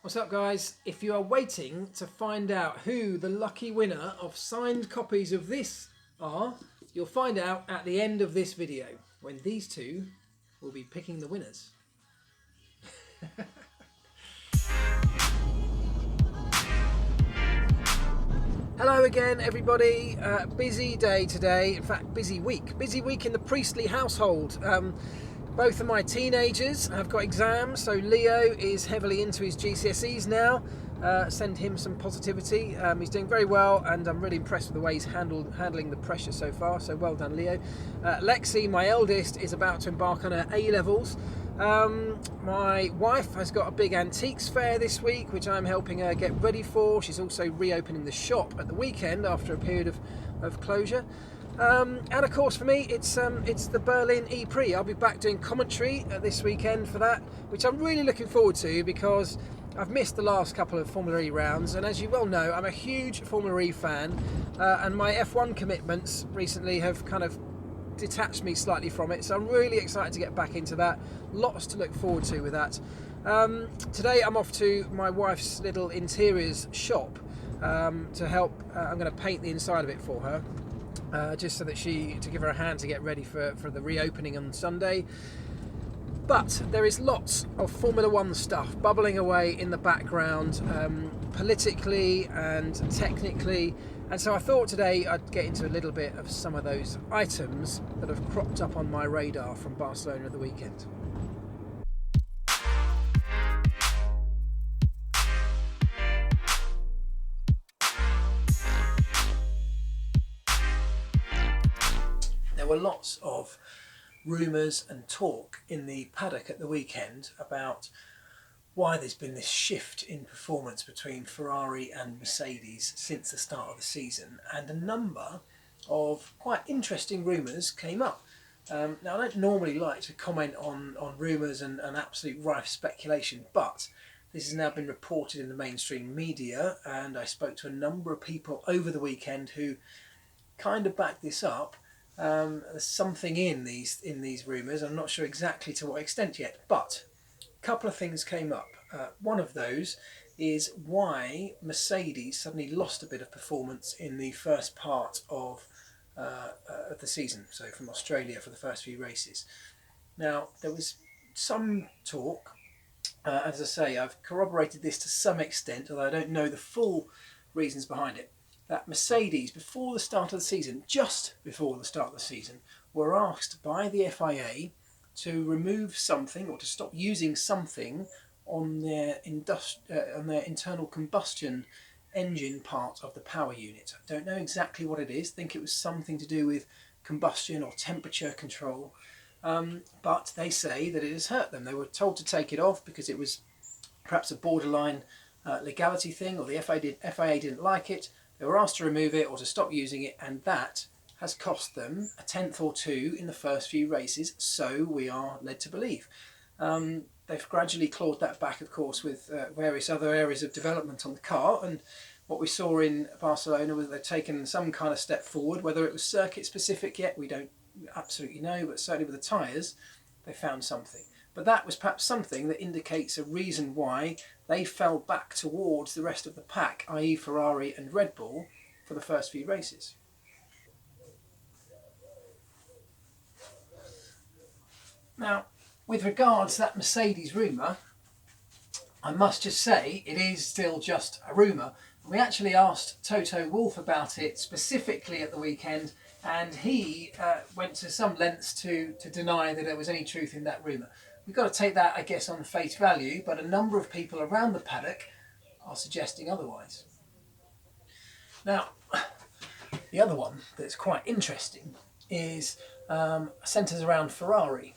What's up, guys? If you are waiting to find out who the lucky winner of signed copies of this are, you'll find out at the end of this video when these two will be picking the winners. Hello again, everybody. Busy day today. In fact, busy week. Busy week in the Priestley household. Both of my teenagers have got exams, so Leo is heavily into his GCSEs now. Send him some positivity. He's doing very well, and I'm really impressed with the way he's handling the pressure so far, so well done, Leo. Lexi, my eldest, is about to embark on her A-levels. My wife has got a big antiques fair this week, which I'm helping her get ready for. She's also reopening the shop at the weekend after a period of closure. And of course for me it's the Berlin E-Prix. I'll be back doing commentary this weekend for that, which I'm really looking forward to because I've missed the last couple of Formula E rounds, and as you well know, I'm a huge Formula E fan, and my F1 commitments recently have kind of detached me slightly from it, so I'm really excited to get back into that. Lots to look forward to with that. Today I'm off to my wife's little interiors shop to help. I'm going to paint the inside of it for her. Just so that to give her a hand to get ready for the reopening on Sunday. But there is lots of Formula One stuff bubbling away in the background, politically and technically, and so I thought today I'd get into a little bit of some of those items that have cropped up on my radar from Barcelona at the weekend. There were lots of rumours and talk in the paddock at the weekend about why there's been this shift in performance between Ferrari and Mercedes since the start of the season, and a number of quite interesting rumours came up. Now, I don't normally like to comment on rumours and absolute rife speculation, but this has now been reported in the mainstream media, and I spoke to a number of people over the weekend who kind of backed this up. There's something in these rumours. I'm not sure exactly to what extent yet, but a couple of things came up. One of those is why Mercedes suddenly lost a bit of performance in the first part of the season, so from Australia for the first few races. Now, there was some talk, as I say, I've corroborated this to some extent, although I don't know the full reasons behind it, that Mercedes, before the start of the season, just before the start of the season, were asked by the FIA to remove something or to stop using something on their internal combustion engine part of the power unit. I don't know exactly what it is. I think it was something to do with combustion or temperature control, but they say that it has hurt them. They were told to take it off because it was perhaps a borderline legality thing, or the FIA didn't like it. They were asked to remove it or to stop using it, and that has cost them a tenth or two in the first few races, so we are led to believe. They've gradually clawed that back, of course, with various other areas of development on the car, and what we saw in Barcelona was they've taken some kind of step forward. Whether it was circuit specific yet, we don't absolutely know, but certainly with the tyres, they found something. But that was perhaps something that indicates a reason why they fell back towards the rest of the pack, i.e. Ferrari and Red Bull, for the first few races. Now, with regards to that Mercedes rumour, I must just say it is still just a rumour. We actually asked Toto Wolff about it specifically at the weekend, and he went to some lengths to deny that there was any truth in that rumour. We've got to take that, I guess, on face value, but a number of people around the paddock are suggesting otherwise. Now, the other one that's quite interesting is centres around Ferrari.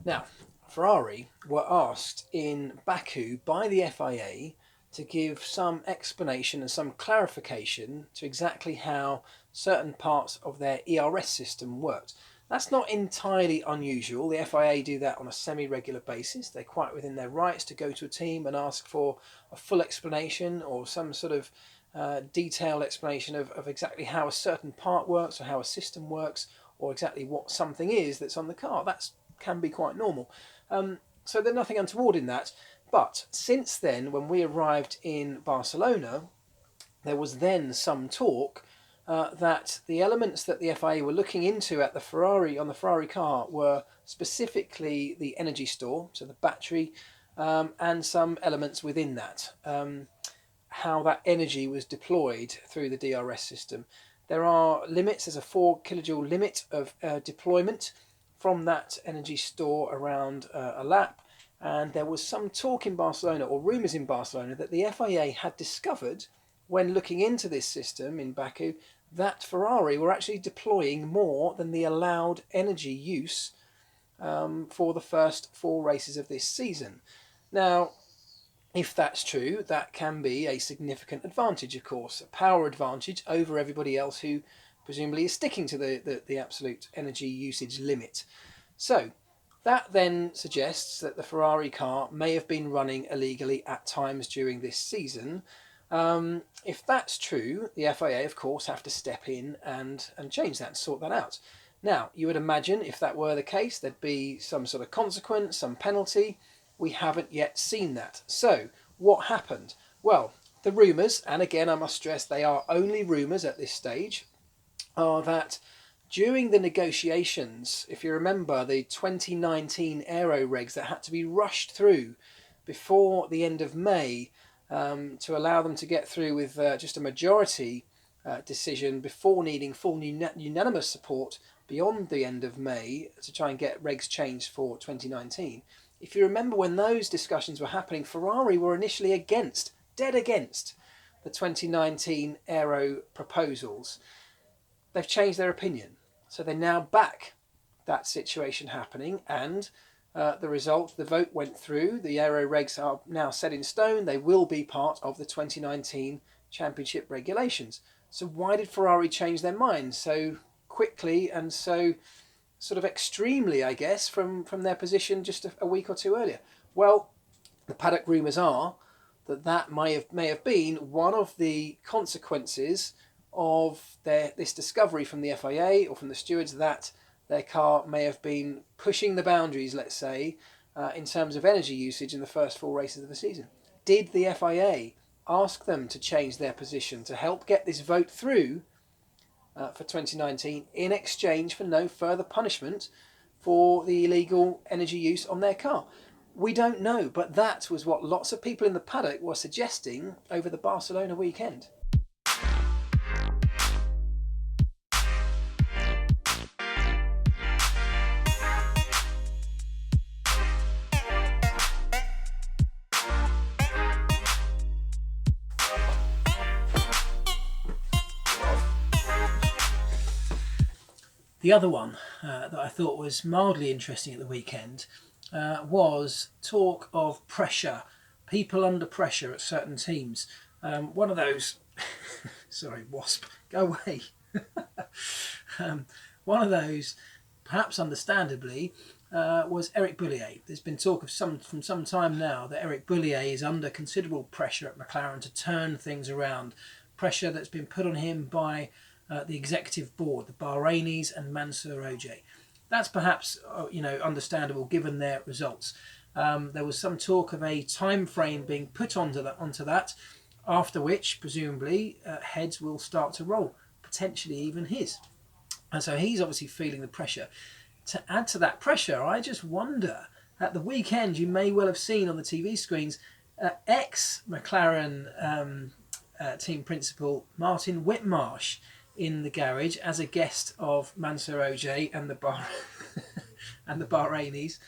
Now, Ferrari were asked in Baku by the FIA to give some explanation and some clarification to exactly how certain parts of their ERS system worked. That's not entirely unusual. The FIA do that on a semi-regular basis. They're quite within their rights to go to a team and ask for a full explanation or some sort of detailed explanation of exactly how a certain part works or how a system works or exactly what something is that's on the car. That's can be quite normal. So there's nothing untoward in that. But since then, when we arrived in Barcelona, there was then some talk that the elements that the FIA were looking into at the Ferrari car were specifically the energy store, so the battery, and some elements within that, how that energy was deployed through the DRS system. There are limits. There's a 4 kilojoule limit of deployment from that energy store around a lap. And there was some talk in Barcelona, or rumours in Barcelona, that the FIA had discovered, when looking into this system in Baku, that Ferrari were actually deploying more than the allowed energy use for the first 4 races of this season. Now, if that's true, that can be a significant advantage, of course, a power advantage over everybody else who presumably is sticking to the absolute energy usage limit. So that then suggests that the Ferrari car may have been running illegally at times during this season. If that's true, the FIA, of course, have to step in and change that and sort that out. Now, you would imagine if that were the case, there'd be some sort of consequence, some penalty. We haven't yet seen that. So, what happened? Well, the rumours, and again I must stress they are only rumours at this stage, are that during the negotiations, if you remember the 2019 aero regs that had to be rushed through before the end of May to allow them to get through with just a majority decision before needing full unanimous support beyond the end of May to try and get regs changed for 2019. If you remember when those discussions were happening, Ferrari were initially dead against the 2019 aero proposals. They've changed their opinion. So they now back that situation happening, and the result, the vote went through. The aero regs are now set in stone. They will be part of the 2019 championship regulations. So why did Ferrari change their mind so quickly and so sort of extremely, I guess, from their position just a week or two earlier? Well, the Paddock rumours are that may have been one of the consequences of this discovery from the FIA or from the stewards that their car may have been pushing the boundaries, let's say, in terms of energy usage in the first 4 races of the season. Did the FIA ask them to change their position to help get this vote through for 2019 in exchange for no further punishment for the illegal energy use on their car? We don't know, but that was what lots of people in the paddock were suggesting over the Barcelona weekend. The other one that I thought was mildly interesting at the weekend was talk of pressure, people under pressure at certain teams. One of those, sorry, wasp, go away. One of those, perhaps understandably, was Eric Boullier. There's been talk of from some time now that Eric Boullier is under considerable pressure at McLaren to turn things around. Pressure that's been put on him by the executive board, the Bahrainis and Mansour Ojei. That's perhaps understandable given their results. There was some talk of a time frame being put onto that, after which presumably heads will start to roll, potentially even his. And so he's obviously feeling the pressure. To add to that pressure, I just wonder, at the weekend you may well have seen on the TV screens ex-McLaren team principal Martin Whitmarsh in the garage as a guest of Mansour Ojei and the Bahrainis.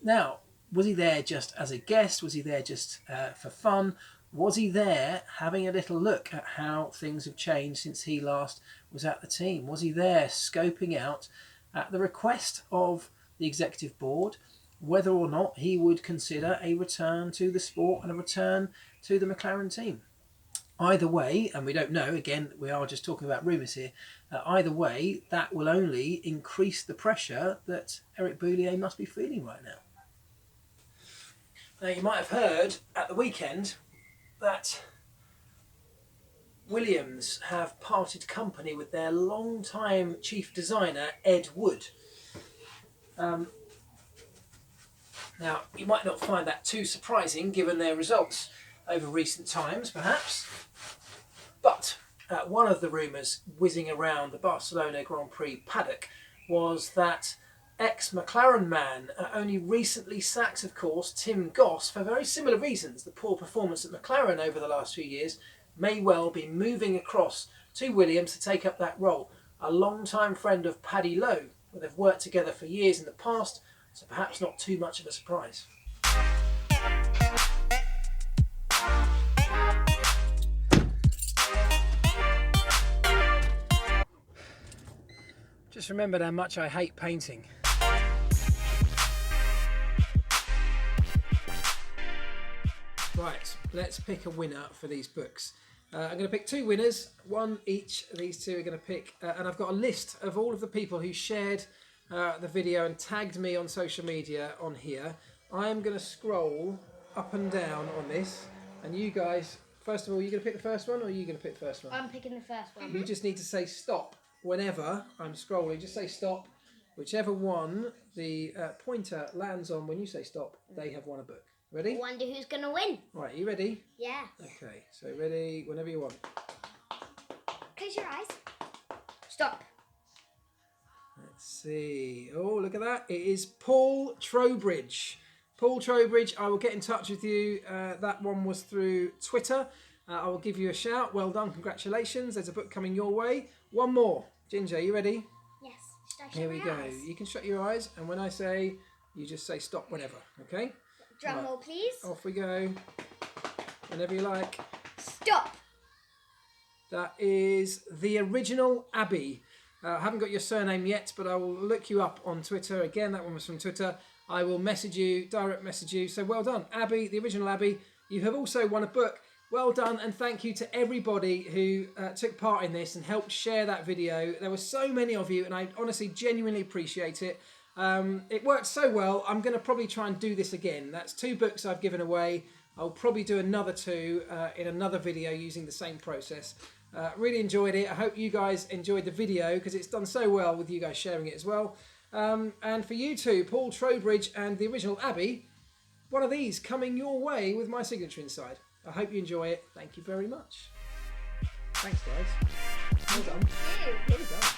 Now, was he there just as a guest? Was he there just for fun? Was he there having a little look at how things have changed since he last was at the team? Was he there scoping out, at the request of the executive board, whether or not he would consider a return to the sport and a return to the McLaren team? Either way, and we don't know, again, we are just talking about rumours here, either way, that will only increase the pressure that Eric Boullier must be feeling right now. Now, you might have heard at the weekend that Williams have parted company with their long-time chief designer, Ed Wood. Now, you might not find that too surprising given their results over recent times, perhaps. But one of the rumours whizzing around the Barcelona Grand Prix paddock was that ex-McLaren man, only recently sacked, of course, Tim Goss, for very similar reasons. The poor performance at McLaren over the last few years may well be moving across to Williams to take up that role. A long-time friend of Paddy Lowe, where they've worked together for years in the past, so perhaps not too much of a surprise. Just remembered how much I hate painting. Right, let's pick a winner for these books. I'm going to pick two winners, one each of these two are going to pick, and I've got a list of all of the people who shared the video and tagged me on social media on here. I am going to scroll up and down on this, and you guys, first of all, are you going to pick the first one, or are you going to pick the first one? I'm picking the first one. You just need to say stop whenever I'm scrolling. Just say stop. Whichever one the pointer lands on when you say stop, they have won a book. Ready? I wonder who's going to win. Right, you ready? Yeah. Okay, so ready whenever you want. Close your eyes. Stop. Let's see. Oh, look at that. It is Paul Trowbridge. Paul Trowbridge, I will get in touch with you. That one was through Twitter. I will give you a shout. Well done. Congratulations. There's a book coming your way. One more. Ginger, you ready? Yes. Should I shut Here we my go. eyes? You can shut your eyes, and when I say, you just say stop whenever, okay? Drum roll, please. Off we go. Whenever you like. Stop. That is the original Abby. I haven't got your surname yet, but I will look you up on Twitter. Again, that one was from Twitter. I will message you, direct message you. So well done, Abby, the original Abby. You have also won a book. Well done, and thank you to everybody who took part in this and helped share that video. There were so many of you, and I honestly, genuinely appreciate it. It worked so well. I'm going to probably try and do this again. That's 2 books I've given away. I'll probably do another 2 in another video using the same process. Really enjoyed it. I hope you guys enjoyed the video because it's done so well with you guys sharing it as well. And for you two, Paul Trowbridge and the original Abby, one of these coming your way with my signature inside. I hope you enjoy it. Thank you very much. Thanks, guys. Well done. Thank you. Well done.